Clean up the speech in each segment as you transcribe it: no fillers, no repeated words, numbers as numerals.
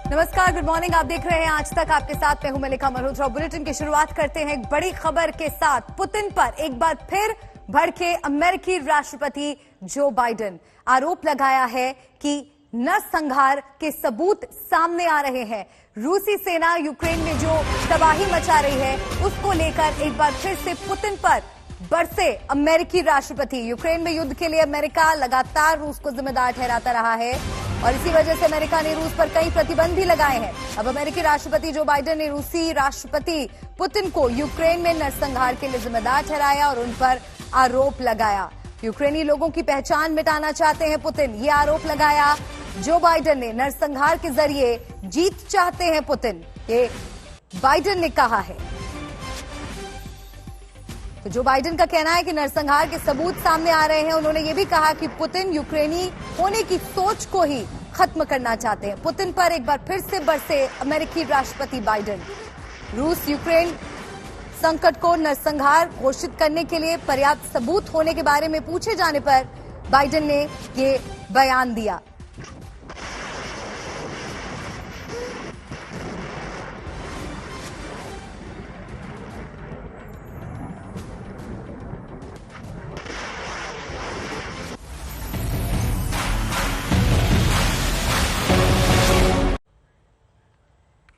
नमस्कार, good morning. आप देख रहे हैं आज तक, आपके साथ मैं हूं मलिका मल्होत्रा। बुलेटिन की शुरुआत करते हैं एक बड़ी खबर के साथ। पुतिन पर एक बार फिर भड़के अमेरिकी राष्ट्रपति जो बाइडेन। आरोप लगाया है कि नरसंहार के सबूत सामने आ रहे हैं। रूसी सेना यूक्रेन में जो तबाही मचा रही है उसको लेकर एक बार फिर से पुतिन पर बरसे अमेरिकी राष्ट्रपति। यूक्रेन में युद्ध के लिए अमेरिका लगातार रूस को जिम्मेदार ठहराता रहा है और इसी वजह से अमेरिका ने रूस पर कई प्रतिबंध भी लगाए हैं। अब अमेरिकी राष्ट्रपति जो बाइडेन ने रूसी राष्ट्रपति पुतिन को यूक्रेन में नरसंहार के लिए जिम्मेदार ठहराया और उन पर आरोप लगाया। यूक्रेनी लोगों की पहचान मिटाना चाहते हैं पुतिन, ये आरोप लगाया जो बाइडेन ने। नरसंहार के जरिए जीत चाहते हैं पुतिन, ये बाइडेन ने कहा है। तो जो बाइडेन का कहना है कि नरसंहार के सबूत सामने आ रहे हैं। उन्होंने ये भी कहा कि पुतिन यूक्रेनी होने की सोच को ही खत्म करना चाहते हैं। पुतिन पर एक बार फिर से बरसे अमेरिकी राष्ट्रपति बाइडेन। रूस यूक्रेन संकट को नरसंहार घोषित करने के लिए पर्याप्त सबूत होने के बारे में पूछे जाने पर बाइडेन ने ये बयान दिया।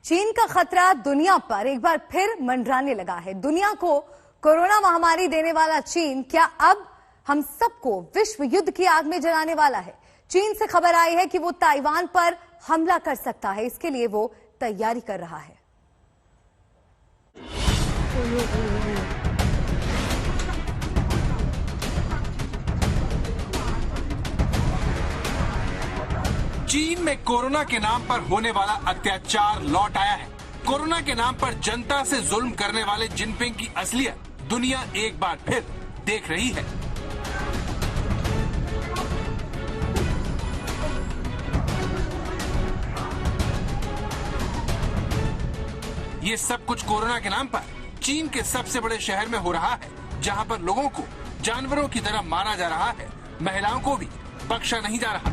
चीन का खतरा दुनिया पर एक बार फिर मंडराने लगा है। दुनिया को कोरोना महामारी देने वाला चीन क्या अब हम सबको विश्व युद्ध की आग में जलाने वाला है? चीन से खबर आई है कि वो ताइवान पर हमला कर सकता है। इसके लिए वो तैयारी कर रहा है। चीन में कोरोना के नाम पर होने वाला अत्याचार लौट आया है। कोरोना के नाम पर जनता से जुल्म करने वाले जिनपिंग की असलियत दुनिया एक बार फिर देख रही है। ये सब कुछ कोरोना के नाम पर चीन के सबसे बड़े शहर में हो रहा है, जहां पर लोगों को जानवरों की तरह मारा जा रहा है। महिलाओं को भी बख्शा नहीं जा रहा।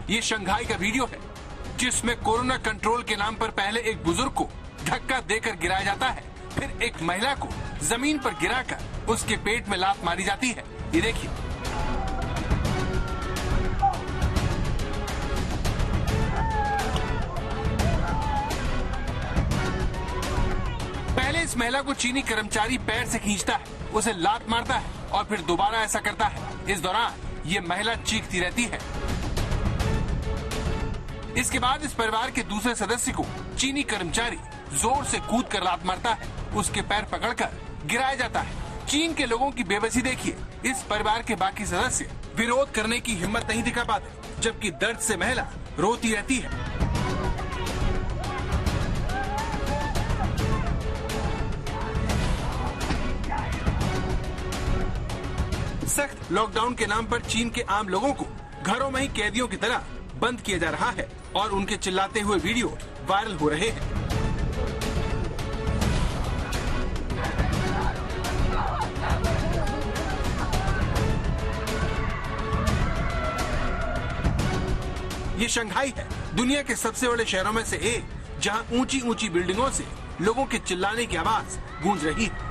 ये शंघाई का वीडियो है जिसमें कोरोना कंट्रोल के नाम पर पहले एक बुजुर्ग को धक्का देकर गिराया जाता है, फिर एक महिला को जमीन पर गिराकर उसके पेट में लात मारी जाती है। ये देखिए, पहले इस महिला को चीनी कर्मचारी पैर से खींचता है, उसे लात मारता है और फिर दोबारा ऐसा करता है। इस दौरान ये महिला चीखती रहती है। इसके बाद इस परिवार के दूसरे सदस्य को चीनी कर्मचारी जोर से कूद कर लात मारता है, उसके पैर पकड़कर गिराया जाता है। चीन के लोगों की बेबसी देखिए। इस परिवार के बाकी सदस्य विरोध करने की हिम्मत नहीं दिखा पाते, जबकि दर्द से महिला रोती रहती है। सख्त लॉकडाउन के नाम पर चीन के आम लोगों को घरों में ही कैदियों की तरह बंद किया जा रहा है और उनके चिल्लाते हुए वीडियो वायरल हो रहे हैं। ये शंघाई है, दुनिया के सबसे बड़े शहरों में से एक, जहां ऊंची ऊंची बिल्डिंगों से लोगों के चिल्लाने की आवाज गूंज रही है।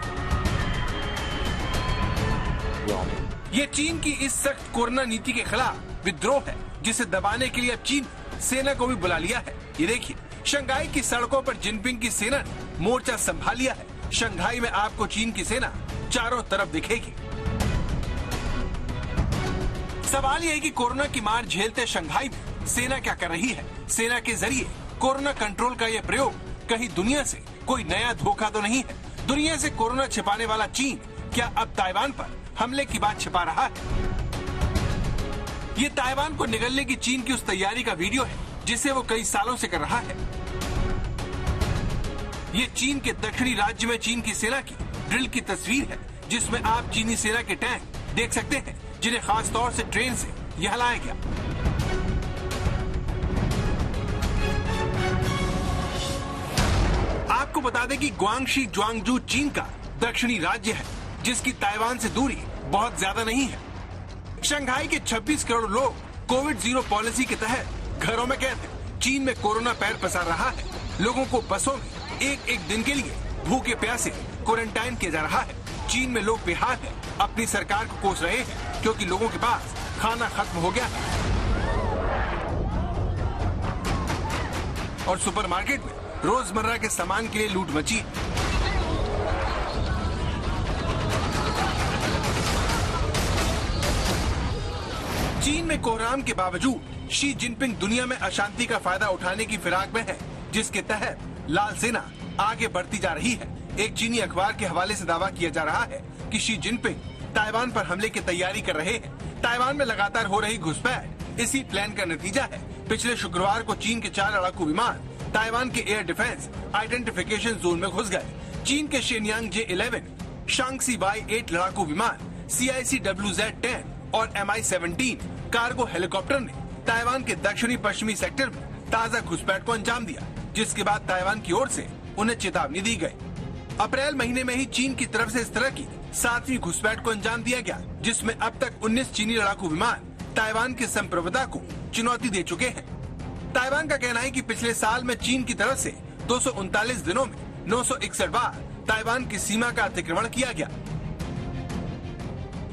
ये चीन की इस सख्त कोरोना नीति के खिलाफ विद्रोह है, जिसे दबाने के लिए अब चीन सेना को भी बुला लिया है। ये देखिए, शंघाई की सड़कों पर जिनपिंग की सेना ने मोर्चा संभाल लिया है। शंघाई में आपको चीन की सेना चारों तरफ दिखेगी। सवाल यह है कि कोरोना की मार झेलते शंघाई में सेना क्या कर रही है? सेना के जरिए कोरोना कंट्रोल का यह प्रयोग कहीं दुनिया से कोई नया धोखा तो नहीं है? दुनिया से कोरोना छिपाने वाला चीन क्या अब ताइवान पर हमले की बात छिपा रहा है? ये ताइवान को निगलने की चीन की उस तैयारी का वीडियो है जिसे वो कई सालों से कर रहा है। ये चीन के दक्षिणी राज्य में चीन की सेना की ड्रिल की तस्वीर है, जिसमें आप चीनी सेना के टैंक देख सकते हैं, जिन्हें खास तौर से ट्रेन से यह लाया गया। आपको बता दें कि ग्वांगशी ज्वांगजू चीन का दक्षिणी राज्य है, जिसकी ताइवान से दूरी बहुत ज्यादा नहीं है। शंघाई के 26 करोड़ लोग कोविड जीरो पॉलिसी के तहत घरों में कैद हैं। चीन में कोरोना पैर पसार रहा है। लोगों को बसों में एक एक दिन के लिए भूखे प्यासे क्वारंटाइन किया जा रहा है। चीन में लोग बेहाल हैं, अपनी सरकार को कोस रहे हैं क्योंकि लोगों के पास खाना खत्म हो गया है। और सुपरमार्केट में रोजमर्रा के सामान के लिए लूट मची है। चीन में कोहराम के बावजूद शी जिनपिंग दुनिया में अशांति का फायदा उठाने की फिराक में है, जिसके तहत लाल सेना आगे बढ़ती जा रही है। एक चीनी अखबार के हवाले से दावा किया जा रहा है कि शी जिनपिंग ताइवान पर हमले की तैयारी कर रहे हैं। ताइवान में लगातार हो रही घुसपैठ इसी प्लान का नतीजा है। पिछले शुक्रवार को चीन के 4 लड़ाकू विमान ताइवान के एयर डिफेंस आइडेंटिफिकेशन जोन में घुस गए। चीन के शेनयांग J-11, शांगसी Y-8 लड़ाकू विमान, CICWZ-10 और MI-17 कार्गो हेलीकॉप्टर ने ताइवान के दक्षिणी पश्चिमी सेक्टर में ताज़ा घुसपैठ को अंजाम दिया, जिसके बाद ताइवान की ओर से उन्हें चेतावनी दी गई। अप्रैल महीने में ही चीन की तरफ से इस तरह की 7वीं घुसपैठ को अंजाम दिया गया, जिसमें अब तक 19 चीनी लड़ाकू विमान ताइवान की संप्रभुता को चुनौती दे चुके हैं। ताइवान का कहना है कि पिछले साल में चीन की तरफ से 239 दिनों में 961 बार ताइवान की सीमा का अतिक्रमण किया गया।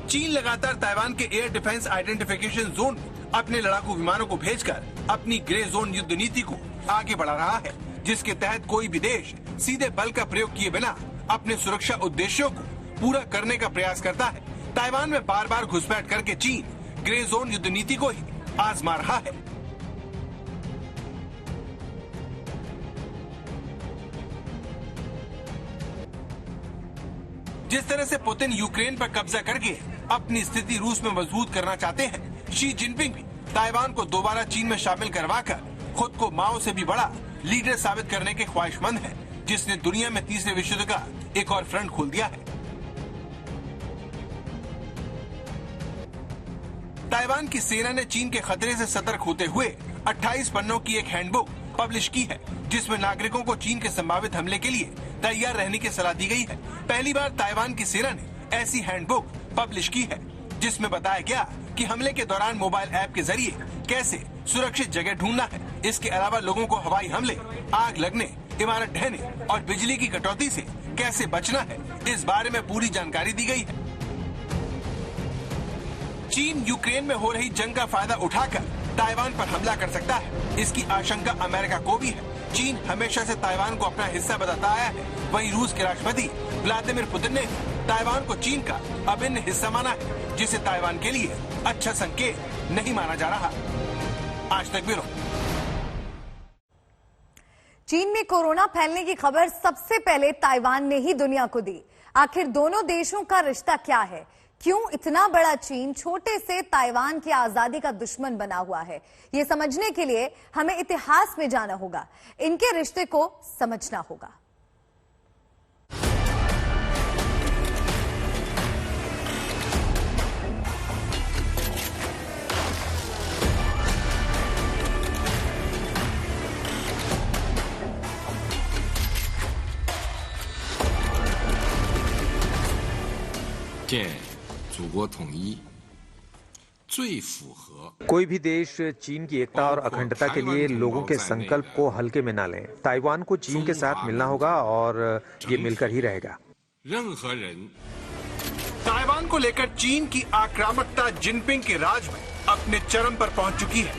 चीन लगातार ताइवान के एयर डिफेंस आइडेंटिफिकेशन जोन में अपने लड़ाकू विमानों को भेजकर अपनी ग्रे जोन युद्ध नीति को आगे बढ़ा रहा है, जिसके तहत कोई भी देश सीधे बल का प्रयोग किए बिना अपने सुरक्षा उद्देश्यों को पूरा करने का प्रयास करता है। ताइवान में बार बार घुसपैठ करके चीन ग्रे जोन युद्ध नीति को ही आजमा रहा है। जिस तरह से पुतिन यूक्रेन पर कब्जा करके अपनी स्थिति रूस में मजबूत करना चाहते हैं, शी जिनपिंग भी ताइवान को दोबारा चीन में शामिल करवाकर खुद को माओ से भी बड़ा लीडर साबित करने के ख्वाहिशमंद है, जिसने दुनिया में तीसरे विश्व युद्ध का एक और फ्रंट खोल दिया है। ताइवान की सेना ने चीन के खतरे से सतर्क होते हुए 28 पन्नों की एक हैंडबुक पब्लिश की है, जिसमें नागरिकों को चीन के संभावित हमले के लिए तैयार रहने की सलाह दी गई है। पहली बार ताइवान की सेना ने ऐसी हैंडबुक पब्लिश की है, जिसमें बताया गया कि हमले के दौरान मोबाइल ऐप के जरिए कैसे सुरक्षित जगह ढूंढना है। इसके अलावा लोगों को हवाई हमले, आग लगने, इमारत ढहने और बिजली की कटौती से कैसे बचना है, इस बारे में पूरी जानकारी दी गई है। चीन यूक्रेन में हो रही जंग का फायदा उठाकर ताइवान पर हमला कर सकता है, इसकी आशंका अमेरिका को भी है। चीन हमेशा से ताइवान को अपना हिस्सा बताता आया है। वहीं रूस के राष्ट्रपति व्लादिमीर पुतिन ने ताइवान को चीन का अभिन्न हिस्सा माना है, जिसे ताइवान के लिए अच्छा संकेत नहीं माना जा रहा। आज तक ब्यूरो। चीन में कोरोना फैलने की खबर सबसे पहले ताइवान ने ही दुनिया को दी। आखिर दोनों देशों का रिश्ता क्या है? क्यों इतना बड़ा चीन छोटे से ताइवान की आजादी का दुश्मन बना हुआ है? ये समझने के लिए हमें इतिहास में जाना होगा, इनके रिश्ते को समझना होगा। कोई भी देश चीन की एकता और अखंडता के लिए लोगों के संकल्प को हल्के में न लें। ताइवान को चीन के साथ मिलना होगा और ये मिलकर ही रहेगा। ताइवान को लेकर चीन की आक्रामकता जिनपिंग के राज में अपने चरम पर पहुंच चुकी है।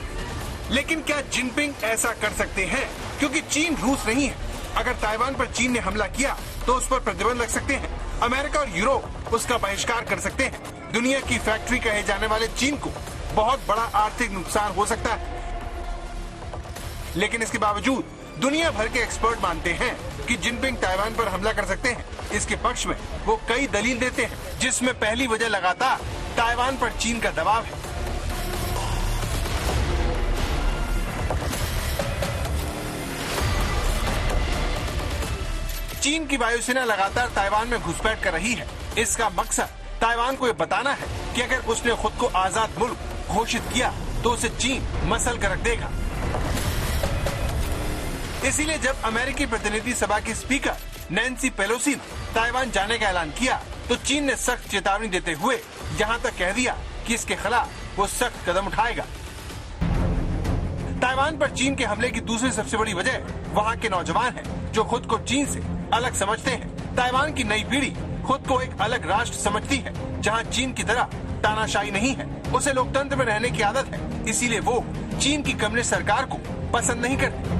लेकिन क्या जिनपिंग ऐसा कर सकते हैं? क्योंकि चीन रूस नहीं है। अगर ताइवान पर चीन ने हमला किया तो उस पर प्रतिबंध लग सकते हैं। अमेरिका और यूरोप उसका बहिष्कार कर सकते हैं। दुनिया की फैक्ट्री कहे जाने वाले चीन को बहुत बड़ा आर्थिक नुकसान हो सकता है। लेकिन इसके बावजूद दुनिया भर के एक्सपर्ट मानते हैं कि जिनपिंग ताइवान पर हमला कर सकते हैं। इसके पक्ष में वो कई दलील देते हैं, जिसमें पहली वजह लगातार ताइवान पर चीन का दबाव है। चीन की वायुसेना लगातार ताइवान में घुसपैठ कर रही है। इसका मकसद ताइवान को ये बताना है कि अगर उसने खुद को आजाद मुल्क घोषित किया तो उसे चीन मसल कर रख देगा। इसीलिए जब अमेरिकी प्रतिनिधि सभा की स्पीकर नैन्सी पेलोसी ने ताइवान जाने का ऐलान किया तो चीन ने सख्त चेतावनी देते हुए यहाँ तक कह दिया कि इसके खिलाफ वो सख्त कदम उठाएगा। ताइवान पर चीन के हमले की दूसरी सबसे बड़ी वजह वहाँ के नौजवान हैं, जो खुद को चीन से अलग समझते हैं। ताइवान की नई पीढ़ी खुद को एक अलग राष्ट्र समझती है, जहाँ चीन की तरह तानाशाही नहीं है। उसे लोकतंत्र में रहने की आदत है, इसीलिए वो चीन की कम्युनिस्ट सरकार को पसंद नहीं करते।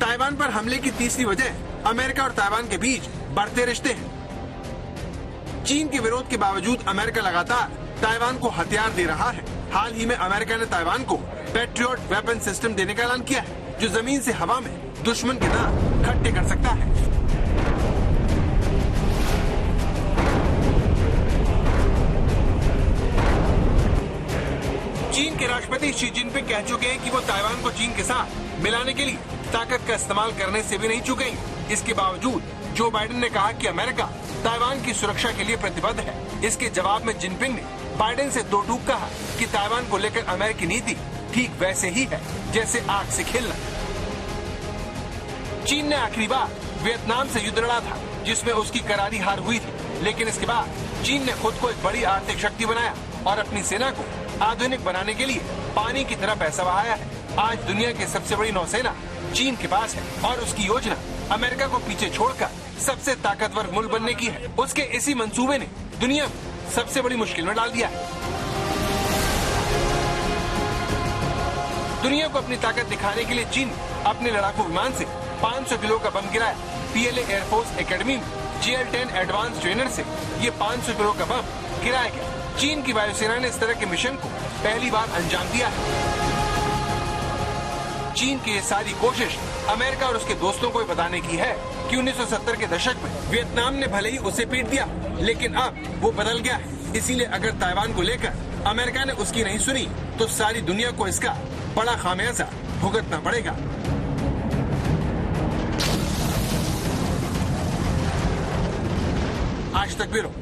ताइवान पर हमले की तीसरी वजह अमेरिका और ताइवान के बीच बढ़ते रिश्ते हैं। चीन के विरोध के बावजूद अमेरिका लगातार ताइवान को हथियार दे रहा है। हाल ही में अमेरिका ने ताइवान को पैट्रियट वेपन सिस्टम देने का ऐलान किया है, जो जमीन से हवा में दुश्मन के दांत खट्टे कर सकता है। चीन के राष्ट्रपति शी जिनपिंग कह चुके हैं कि वो ताइवान को चीन के साथ मिलाने के लिए ताकत का इस्तेमाल करने से भी नहीं चूकेंगे। इसके बावजूद जो बाइडेन ने कहा कि अमेरिका ताइवान की सुरक्षा के लिए प्रतिबद्ध है। इसके जवाब में जिनपिंग ने बाइडेन से दो टूक कहा कि ताइवान को लेकर अमेरिकी नीति ठीक वैसे ही है जैसे आग से खेलना। चीन ने आखिरी बार वियतनाम से युद्ध लड़ा था, जिसमें उसकी करारी हार हुई थी, लेकिन इसके बाद चीन ने खुद को एक बड़ी आर्थिक शक्ति बनाया और अपनी सेना को आधुनिक बनाने के लिए पानी की तरह पैसा बहाया है। आज दुनिया की सबसे बड़ी नौसेना चीन के पास है और उसकी योजना अमेरिका को पीछे छोड़कर सबसे ताकतवर मुल्क बनने की है। उसके इसी मंसूबे ने दुनिया को सबसे बड़ी मुश्किल में डाल दिया है। दुनिया को अपनी ताकत दिखाने के लिए चीन अपने लड़ाकू विमान से 500 किलो का बम गिराया। पीएलए एयरफोर्स एकेडमी में GL-10 एडवांस ट्रेनर से ये 500 किलो का बम गिराया गया। चीन की वायुसेना ने इस तरह के मिशन को पहली बार अंजाम दिया है। चीन की ये सारी कोशिश अमेरिका और उसके दोस्तों को बताने की है कि 1970 के दशक में वियतनाम ने भले ही उसे पीट दिया, लेकिन अब वो बदल गया है। इसीलिए अगर ताइवान को लेकर अमेरिका ने उसकी नहीं सुनी तो सारी दुनिया को इसका बड़ा खामियाजा भुगतना पड़ेगा। आज तक ब्यूरो।